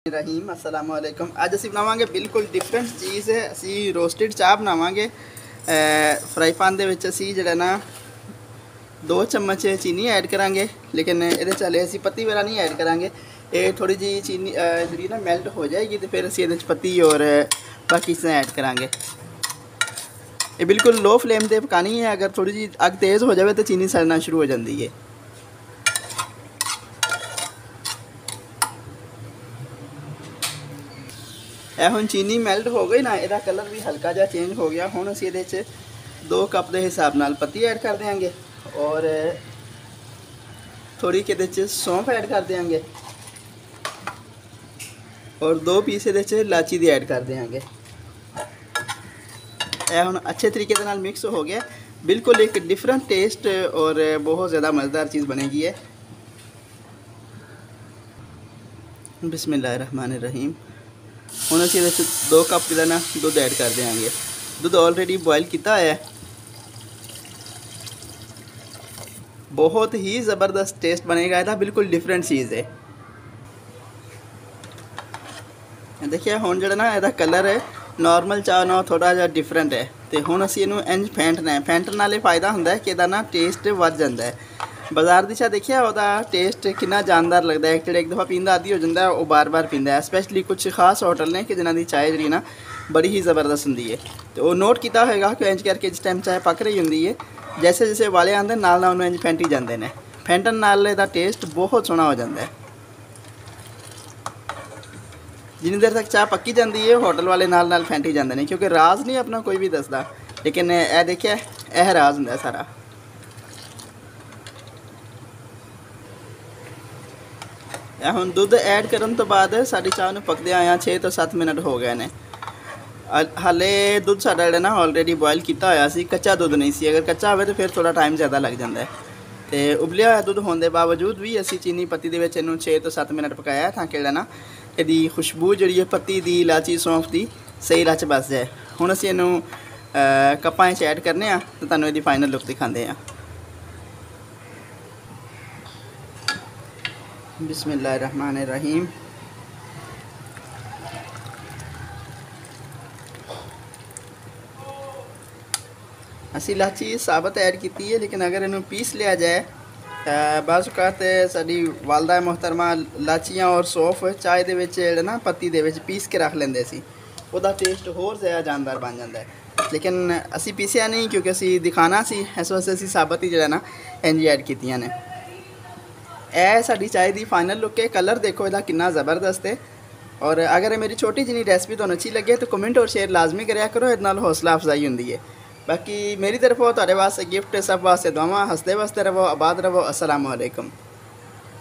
रहीम अस्सलाम वालेकुम। अज असीं बनावांगे बिल्कुल डिफरेंट चीज़ है। असीं रोस्टेड चाह बनावांगे। फ्राई पैन दे विच असीं जिहड़ा ना 2 चम्मच चीनी ऐड करांगे, लेकिन इहदे च हले असीं पत्ती वगैरह नहीं ऐड करांगे। ये थोड़ी जी चीनी जी ना मैल्ट हो जाएगी तो फिर असीं इहदे च पत्ती और बाकी चीज़ां ऐड करांगे। ये बिल्कुल लो फ्लेम ते पकानी है। अगर थोड़ी जी अग तेज़ हो जाए तो चीनी सड़ना शुरू हो जाती है। ਇਹ ਹੁਣ चीनी मैल्ट हो गई ना, ਇਹਦਾ कलर भी हल्का ਜਿਹਾ चेंज हो गया। ਹੁਣ ਅਸੀਂ ਇਹਦੇ 'ਚ 2 कप ਦੇ ਹਿਸਾਬ ਨਾਲ पत्ती ऐड कर देंगे और थोड़ी के सौंफ ऐड कर देंगे और 2 पीस ਇਹਦੇ 'ਚ इलायची ਦੀ ऐड कर देंगे। ਇਹ ਹੁਣ अच्छे तरीके ਦੇ ਨਾਲ मिक्स हो गया। बिल्कुल एक डिफरेंट टेस्ट और बहुत ज़्यादा मज़ेदार चीज़ बनेगी है। बिस्मिल्लाहिर्रहमानिर्रहीम। ਹੁਣ ਅਸੀਂ ਇਹਦੇ 'ਚ 2 कप ਜਿਹੜਾ ਨਾ ਦੁੱਧ ऐड कर देंगे। ਦੁੱਧ ऑलरेडी बॉयल किया है। बहुत ही ज़बरदस्त टेस्ट बनेगा ਇਹਦਾ, बिल्कुल डिफरेंट चीज़ है। देखिए ਹੁਣ ਜਿਹੜਾ ना ਇਹਦਾ कलर है नॉर्मल चाह नालों थोड़ा ਜਿਹਾ डिफरेंट है। तो ਹੁਣ ਅਸੀਂ ਇਹਨੂੰ ਇੰਜ ਫੈਂਟਣਾ है। ਫੈਂਟਣ ਨਾਲ ਇਹ फ़ायदा ਹੁੰਦਾ है कि ਇਹਦਾ ना टेस्ट ਵੱਧ ਜਾਂਦਾ है। बाज़ार की चाह देखिए ਉਹਦਾ टेस्ट कितना जानदार लगता है। ਜਿਹੜਾ एक दफ़ा पींदा आदी हो जाता है वो बार बार पींदा है। स्पैशली कुछ खास होटल ने कि जिन्हों की चाय जी ना बड़ी ही ज़बरदस्त होंगी है। तो वो नोट किया होगा कि इंज करके जिस टाइम चाय पक रही होंगी है, जैसे जैसे वाले आते नाल नाल इंज फेंटी जाते हैं। फेंटन नाल इसका टेस्ट बहुत सोहना हो जाता है। जिन्नी देर तक चाय पक्की जाती है होटल वाले नाल नाल फेंटी जाते हैं, क्योंकि राज नहीं अपना कोई भी दसदा, लेकिन यह देखिए यह राज होंदा सारा। ਹੁਣ ਦੁੱਧ ऐड करन तो बाद साड़ी चाह ਨੂੰ ਪਕਦੇ ਆਇਆ 6 ਤੋਂ 7 ਮਿੰਟ ਹੋ ਗਏ ਨੇ। ਹਾਲੇ ਦੁੱਧ ਸਾਡਾ ਜਿਹੜਾ ਨਾ ਆਲਰੇਡੀ ਬੋਇਲ ਕੀਤਾ ਹੋਇਆ ਸੀ, ਕੱਚਾ ਦੁੱਧ ਨਹੀਂ ਸੀ। ਅਗਰ ਕੱਚਾ ਹੋਵੇ ਤਾਂ ਫਿਰ ਥੋੜਾ ਟਾਈਮ ਜ਼ਿਆਦਾ ਲੱਗ ਜਾਂਦਾ ਹੈ। ਤੇ ਉਬਲਿਆ ਹੋਇਆ ਦੁੱਧ ਹੋਣ ਦੇ ਬਾਵਜੂਦ ਵੀ ਅਸੀਂ ਚੀਨੀ ਪੱਤੀ ਦੇ ਵਿੱਚ ਇਹਨੂੰ 6 ਤੋਂ 7 ਮਿੰਟ ਪਕਾਇਆ ਤਾਂ ਕਿ ਜਿਹੜਾ ਨਾ ਇਹਦੀ ਖੁਸ਼ਬੂ ਜਿਹੜੀ ਹੈ ਪੱਤੀ ਦੀ, ਇਲਾਚੀ, ਸੌਂਫ ਦੀ ਸਹੀ ਰਚ ਬਸ ਜਾਏ। ਹੁਣ ਅਸੀਂ ਇਹਨੂੰ ਕੱਪਾਂ 'ਚ ਐਡ ਕਰਨੇ ਆ ਤੇ ਤੁਹਾਨੂੰ ਇਹਦੀ ਫਾਈਨਲ ਲੁੱਕ ਦਿਖਾਉਂਦੇ ਆ। बिस्मिल्लाहिर्रहमानिर्रहीम। असी इलाची साबत ऐड की है, लेकिन अगर इन्हों पीस लिया जाए बाज़ औक़ात साडी वालदा मोहतरमा इलाचियाँ और सौंफ चाय दे विच ना पत्ती दे विच पीस के रख लेंदे सी, उहदा टेस्ट होर ज़्यादा जानदार बन जाता है। लेकिन असी पीसिया नहीं, क्योंकि असी दिखाना सी, इस वास्ते असी साबत ही जिहड़ा ना इंज ऐड कीतियां ने। यह साड़ी चाय की फाइनल लुक है। कलर देखो इसका कितना ज़बरदस्त है। और अगर मेरी छोटी जी रेसिपी तुहानू अच्छी लगे तो कमेंट और शेयर लाजमी कराया करो, इस नाल हौसला अफजाई होंदी है। बाकी मेरी तरफों तुहाडे वास्ते गिफ्ट, सब वास्ते दुआवां। हसदे वसदे रहो, आबाद रहो। अस्सलाम वालेकुम।